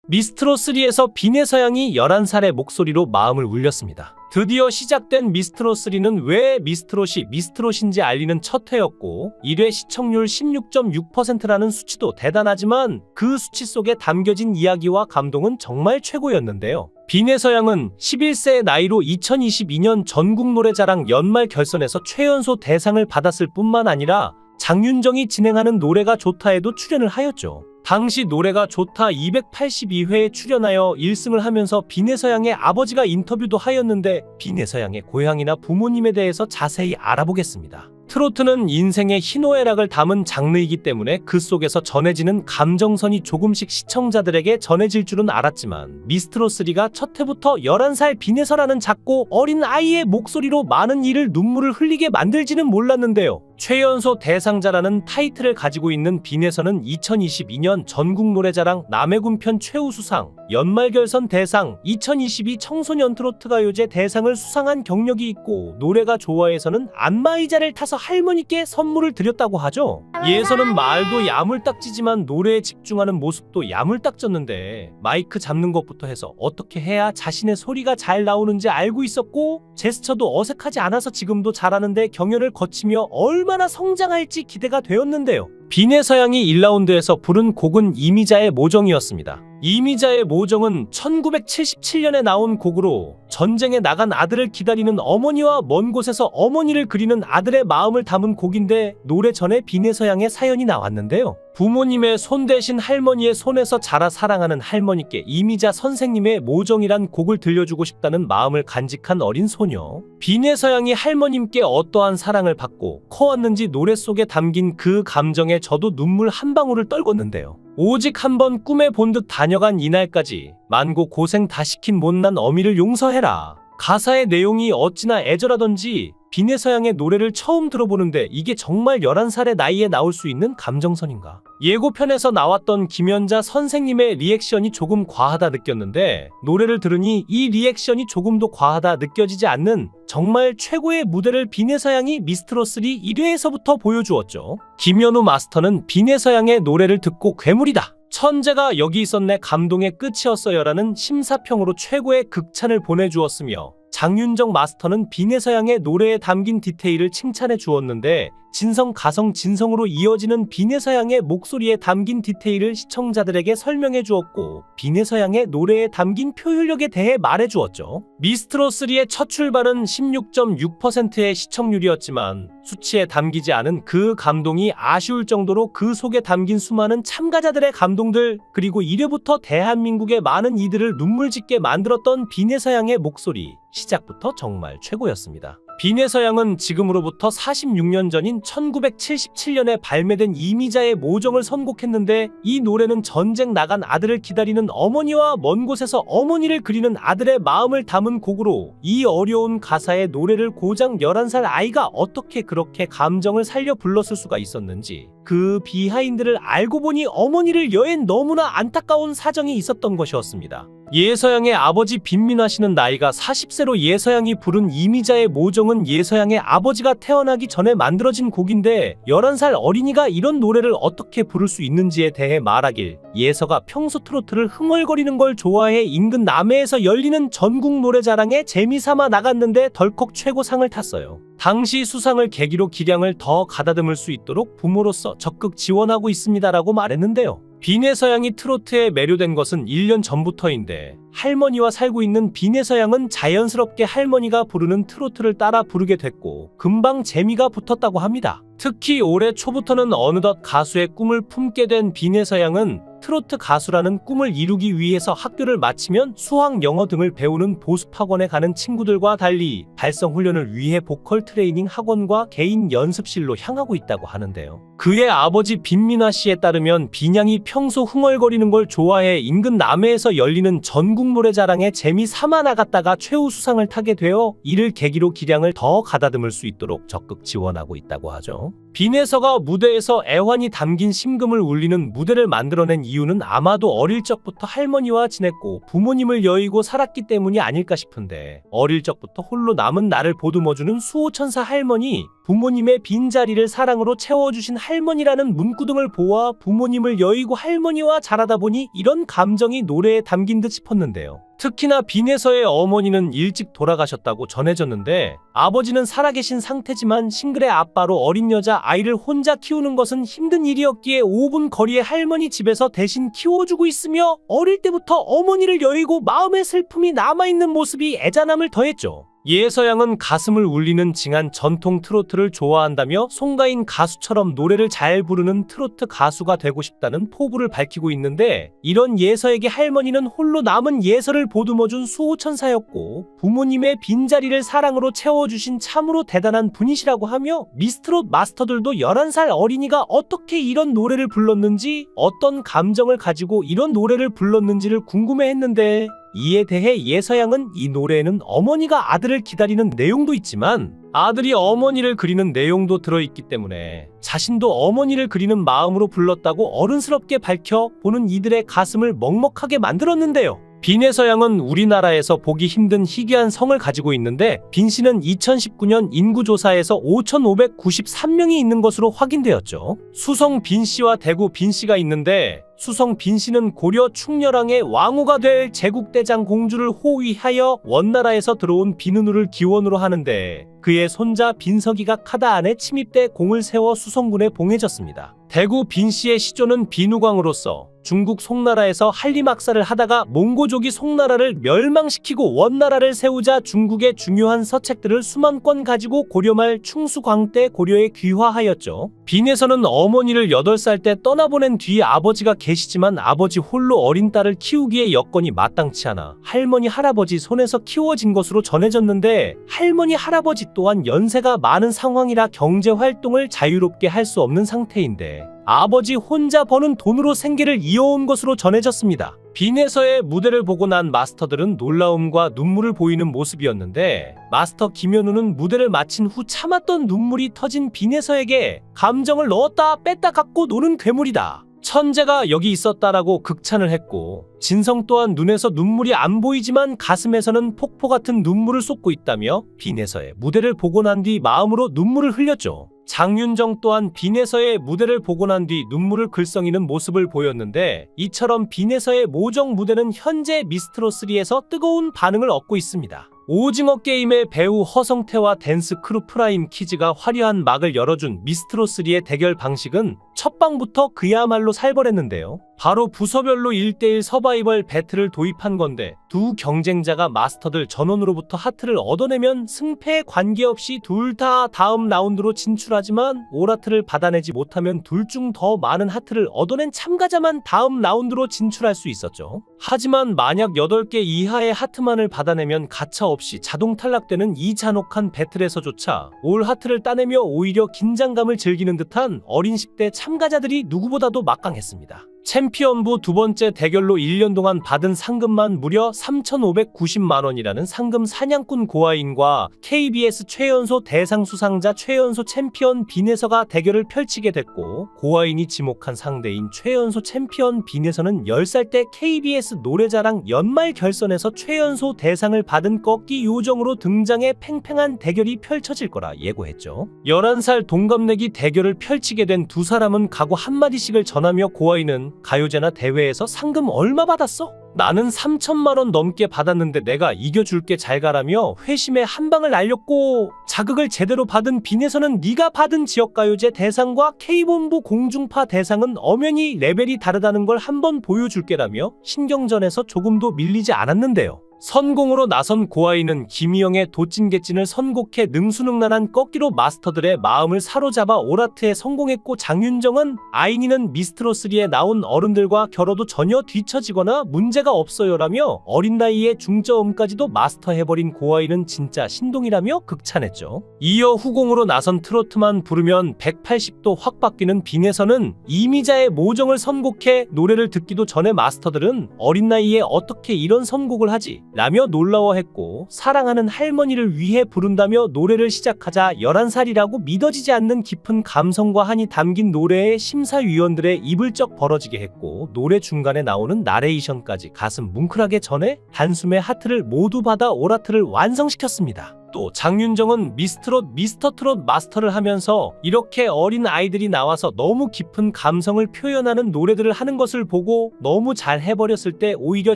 미스트롯3에서 비내서양이 11살의 목소리로 마음을 울렸습니다. 드디어 시작된 미스트롯3는 왜 미스트롯이 미스트롯인지 알리는 첫 회였고 1회 시청률 16.6%라는 수치도 대단하지만 그 수치 속에 담겨진 이야기와 감동은 정말 최고였는데요. 비내서양은 11세의 나이로 2022년 전국노래자랑 연말 결선에서 최연소 대상을 받았을 뿐만 아니라 장윤정이 진행하는 노래가 좋다에도 출연을 하였죠. 당시 노래가 좋다 282회에 출연하여 1승을 하면서 비내서양의 아버지가 인터뷰도 하였는데 비내서양의 고향이나 부모님에 대해서 자세히 알아보겠습니다. 트로트는 인생의 희노애락을 담은 장르이기 때문에 그 속에서 전해지는 감정선이 조금씩 시청자들에게 전해질 줄은 알았지만 미스트롯3가 첫 회부터 11살 비내서라는 작고 어린 아이의 목소리로 많은 이를 눈물을 흘리게 만들지는 몰랐는데요. 최연소 대상자라는 타이틀을 가지고 있는 비내서는 2022년 전국노래자랑 남해군편 최우수상, 연말결선 대상, 2022 청소년 트로트가요제 대상을 수상한 경력이 있고 노래가 좋아해서는 안마의자를 타서 할머니께 선물을 드렸다고 하죠. 예서는 말도 야물딱지지만 노래에 집중하는 모습도 야물딱졌는데 마이크 잡는 것부터 해서 어떻게 해야 자신의 소리가 잘 나오는지 알고 있었고 제스처도 어색하지 않아서 지금도 잘하는데 경연을 거치며 얼마나 성장할지 기대가 되었는데요. 비내서양이 1라운드에서 부른 곡은 이미자의 모정이었습니다. 이미자의 모정은 1977년에 나온 곡으로 전쟁에 나간 아들을 기다리는 어머니와 먼 곳에서 어머니를 그리는 아들의 마음을 담은 곡인데 노래 전에 비내서양의 사연이 나왔는데요. 부모님의 손 대신 할머니의 손에서 자라 사랑하는 할머니께 이미자 선생님의 모정이란 곡을 들려주고 싶다는 마음을 간직한 어린 소녀. 비내서양이 할머님께 어떠한 사랑을 받고 커왔는지 노래 속에 담긴 그 감정에 저도 눈물 한 방울을 떨궜는데요. 오직 한 번 꿈에 본 듯 다녀간 이날까지 만고 고생 다 시킨 못난 어미를 용서해라. 가사의 내용이 어찌나 애절하던지 비내서양의 노래를 처음 들어보는데 이게 정말 11살의 나이에 나올 수 있는 감정선인가. 예고편에서 나왔던 김연자 선생님의 리액션이 조금 과하다 느꼈는데 노래를 들으니 이 리액션이 조금도 과하다 느껴지지 않는 정말 최고의 무대를 비내서양이 미스트롯3 1회에서부터 보여주었죠. 김연우 마스터는 비내서양의 노래를 듣고 괴물이다. 천재가 여기 있었네 감동의 끝이었어요라는 심사평으로 최고의 극찬을 보내주었으며 장윤정 마스터는 비내서양의 노래에 담긴 디테일을 칭찬해 주었는데 진성 가성 진성으로 이어지는 비내서양의 목소리에 담긴 디테일을 시청자들에게 설명해 주었고 비내서양의 노래에 담긴 표현력에 대해 말해 주었죠. 미스트롯3의 첫 출발은 16.6%의 시청률이었지만 수치에 담기지 않은 그 감동이 아쉬울 정도로 그 속에 담긴 수많은 참가자들의 감동들 그리고 1회부터 대한민국의 많은 이들을 눈물짓게 만들었던 비내서양의 목소리 시작부터 정말 최고였습니다. 비내서양은 지금으로부터 46년 전인 1977년에 발매된 이미자의 모정을 선곡했는데 이 노래는 전쟁 나간 아들을 기다리는 어머니와 먼 곳에서 어머니를 그리는 아들의 마음을 담은 곡으로 이 어려운 가사의 노래를 고작 11살 아이가 어떻게 그렇게 감정을 살려 불렀을 수가 있었는지 그 비하인드를 알고 보니 어머니를 여엔 너무나 안타까운 사정이 있었던 것이었습니다. 예서양의 아버지 빈민화 씨는 나이가 40세로 예서양이 부른 이미자의 모정은 예서양의 아버지가 태어나기 전에 만들어진 곡인데 11살 어린이가 이런 노래를 어떻게 부를 수 있는지에 대해 말하길 예서가 평소 트로트를 흥얼거리는 걸 좋아해 인근 남해에서 열리는 전국 노래자랑에 재미삼아 나갔는데 덜컥 최고상을 탔어요. 당시 수상을 계기로 기량을 더 가다듬을 수 있도록 부모로서 적극 지원하고 있습니다라고 말했는데요. 비내서양이 트로트에 매료된 것은 1년 전부터인데 할머니와 살고 있는 비내서양은 자연스럽게 할머니가 부르는 트로트를 따라 부르게 됐고 금방 재미가 붙었다고 합니다. 특히 올해 초부터는 어느덧 가수의 꿈을 품게 된 비내서양은 트로트 가수라는 꿈을 이루기 위해서 학교를 마치면 수학, 영어 등을 배우는 보습학원에 가는 친구들과 달리 발성 훈련을 위해 보컬 트레이닝 학원과 개인 연습실로 향하고 있다고 하는데요. 그의 아버지 빈민화 씨에 따르면 빈양이 평소 흥얼거리는 걸 좋아해 인근 남해에서 열리는 전국 노래자랑에 재미 삼아 나갔다가 최우수상을 타게 되어 이를 계기로 기량을 더 가다듬을 수 있도록 적극 지원하고 있다고 하죠. 했죠. 빈에서가 무대에서 애환이 담긴 심금을 울리는 무대를 만들어낸 이유는 아마도 어릴 적부터 할머니와 지냈고 부모님을 여의고 살았기 때문이 아닐까 싶은데, 어릴 적부터 홀로 남은 나를 보듬어주는 수호천사 할머니, 부모님의 빈자리를 사랑으로 채워주신 할머니라는 문구등을 보아 부모님을 여의고 할머니와 자라다 보니 이런 감정이 노래에 담긴 듯 싶었는데요. 특히나 빈에서의 어머니는 일찍 돌아가셨다고 전해졌는데, 아버지는 살아계신 상태지만 싱글의 아빠로 어린 여자 아이를 혼자 키우는 것은 힘든 일이었기에 5분 거리의 할머니 집에서 대신 키워주고 있으며, 어릴 때부터 어머니를 여의고 마음의 슬픔이 남아있는 모습이 애잔함을 더했죠. 예서양은 가슴을 울리는 징한 전통 트로트를 좋아한다며 송가인 가수처럼 노래를 잘 부르는 트로트 가수가 되고 싶다는 포부를 밝히고 있는데, 이런 예서에게 할머니는 홀로 남은 예서를 보듬어준 수호천사였고 부모님의 빈자리를 사랑으로 채워주신 참으로 대단한 분이시라고 하며, 미스트롯 마스터들도 11살 어린이가 어떻게 이런 노래를 불렀는지, 어떤 감정을 가지고 이런 노래를 불렀는지를 궁금해했는데, 이에 대해 예서양은 이 노래에는 어머니가 아들을 기다리는 내용도 있지만 아들이 어머니를 그리는 내용도 들어있기 때문에 자신도 어머니를 그리는 마음으로 불렀다고 어른스럽게 밝혀 보는 이들의 가슴을 먹먹하게 만들었는데요. 빈에서양은 우리나라에서 보기 힘든 희귀한 성을 가지고 있는데, 빈씨는 2019년 인구조사에서 5,593명이 있는 것으로 확인되었죠. 수성 빈씨와 대구 빈씨가 있는데, 수성 빈씨는 고려 충렬왕의 왕후가 될 제국대장 공주를 호위하여 원나라에서 들어온 비누누를 기원으로 하는데, 그의 손자 빈석이가 카다 안에 침입돼 공을 세워 수성군에 봉해졌습니다. 대구 빈씨의 시조는 비누광으로서 중국 송나라에서 한림학살을 하다가 몽고족이 송나라를 멸망시키고 원나라를 세우자 중국의 중요한 서책들을 수만 권 가지고 고려말 충수광 때 고려에 귀화하였죠. 빈에서는 어머니를 8살 때 떠나보낸 뒤 아버지가 계시지만 아버지 홀로 어린 딸을 키우기에 여건이 마땅치 않아 할머니 할아버지 손에서 키워진 것으로 전해졌는데, 할머니 할아버지 또한 연세가 많은 상황이라 경제활동을 자유롭게 할 수 없는 상태인데 아버지 혼자 버는 돈으로 생계를 이어온 것으로 전해졌습니다. 빈에서의 무대를 보고 난 마스터들은 놀라움과 눈물을 보이는 모습이었는데, 마스터 김현우는 무대를 마친 후 참았던 눈물이 터진 빈에서에게 감정을 넣었다 뺐다 갖고 노는 괴물이다, 천재가 여기 있었다라고 극찬을 했고, 진성 또한 눈에서 눈물이 안 보이지만 가슴에서는 폭포 같은 눈물을 쏟고 있다며 빈에서의 무대를 보고 난 뒤 마음으로 눈물을 흘렸죠. 장윤정 또한 빈에서의 무대를 보고 난 뒤 눈물을 글썽이는 모습을 보였는데, 이처럼 빈에서의 모정 무대는 현재 미스트롯3에서 뜨거운 반응을 얻고 있습니다. 오징어 게임의 배우 허성태와 댄스 크루 프라임 키즈가 화려한 막을 열어준 미스트롯3의 대결 방식은 첫 방부터 그야말로 살벌했는데요. 바로 부서별로 1대1 서바이벌 배틀을 도입한 건데, 두 경쟁자가 마스터들 전원으로부터 하트를 얻어내면 승패에 관계없이 둘 다 다음 라운드로 진출하지만, 오라트를 받아내지 못하면 둘 중 더 많은 하트를 얻어낸 참가자만 다음 라운드로 진출할 수 있었죠. 하지만 만약 8개 이하의 하트만을 받아내면 가차없이 자동 탈락되는 이 잔혹한 배틀에서조차 올 하트를 따내며 오히려 긴장감을 즐기는 듯한 어린 10대 참가자들이 누구보다도 막강했습니다. 챔피언부 두 번째 대결로 1년 동안 받은 상금만 무려 3,590만원이라는 상금 사냥꾼 고아인과 KBS 최연소 대상 수상자 최연소 챔피언 빈에서가 대결을 펼치게 됐고, 고아인이 지목한 상대인 최연소 챔피언 빈에서는 10살 때 KBS 노래자랑 연말 결선에서 최연소 대상을 받은 꺾기 요정으로 등장해 팽팽한 대결이 펼쳐질 거라 예고했죠. 11살 동갑내기 대결을 펼치게 된 두 사람은 각오 한마디씩을 전하며, 고아인은 가요제나 대회에서 상금 얼마 받았어? 나는 3천만원 넘게 받았는데 내가 이겨줄게 잘 가라며 회심의 한방을 날렸고, 자극을 제대로 받은 빈에서는 네가 받은 지역가요제 대상과 K본부 공중파 대상은 엄연히 레벨이 다르다는 걸 한번 보여줄게라며 신경전에서 조금도 밀리지 않았는데요. 선공으로 나선 고아인은 김희영의 도찐개찐을 선곡해 능수능란한 꺾기로 마스터들의 마음을 사로잡아 오라트에 성공했고, 장윤정은 아인이는 미스트롯3에 나온 어른들과 겨뤄도 전혀 뒤처지거나 문제가 없어요라며 어린 나이에 중저음까지도 마스터해버린 고아인은 진짜 신동이라며 극찬했죠. 이어 후공으로 나선 트로트만 부르면 180도 확 바뀌는 빈에서는 이미자의 모정을 선곡해 노래를 듣기도 전에 마스터들은 어린 나이에 어떻게 이런 선곡을 하지? 라며 놀라워했고 사랑하는 할머니를 위해 부른다며 노래를 시작하자 11살이라고 믿어지지 않는 깊은 감성과 한이 담긴 노래에 심사위원들의 입을 쩍 벌어지게 했고 노래 중간에 나오는 나레이션까지 가슴 뭉클하게 전해 단숨에 하트를 모두 받아 오라트를 완성시켰습니다. 또 장윤정은 미스트롯, 미스터트롯 마스터를 하면서 이렇게 어린 아이들이 나와서 너무 깊은 감성을 표현하는 노래들을 하는 것을 보고 너무 잘 해버렸을 때 오히려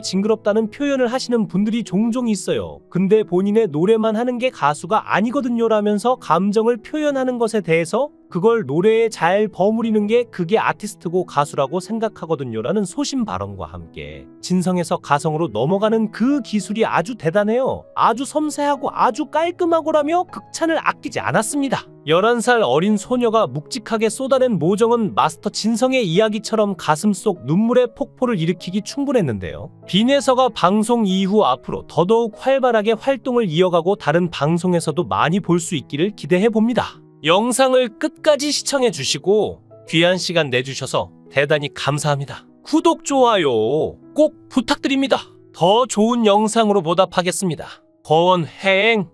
징그럽다는 표현을 하시는 분들이 종종 있어요. 근데 본인의 노래만 하는 게 가수가 아니거든요 라면서 감정을 표현하는 것에 대해서 그걸 노래에 잘 버무리는 게 그게 아티스트고 가수라고 생각하거든요 라는 소신 발언과 함께 진성에서 가성으로 넘어가는 그 기술이 아주 대단해요. 아주 섬세하고 아주 깔끔하고라며 극찬을 아끼지 않았습니다. 11살 어린 소녀가 묵직하게 쏟아낸 모정은 마스터 진성의 이야기처럼 가슴속 눈물의 폭포를 일으키기 충분했는데요. 빈에서가 방송 이후 앞으로 더더욱 활발하게 활동을 이어가고 다른 방송에서도 많이 볼 수 있기를 기대해봅니다. 영상을 끝까지 시청해주시고 귀한 시간 내주셔서 대단히 감사합니다. 구독, 좋아요 꼭 부탁드립니다. 더 좋은 영상으로 보답하겠습니다. 거원행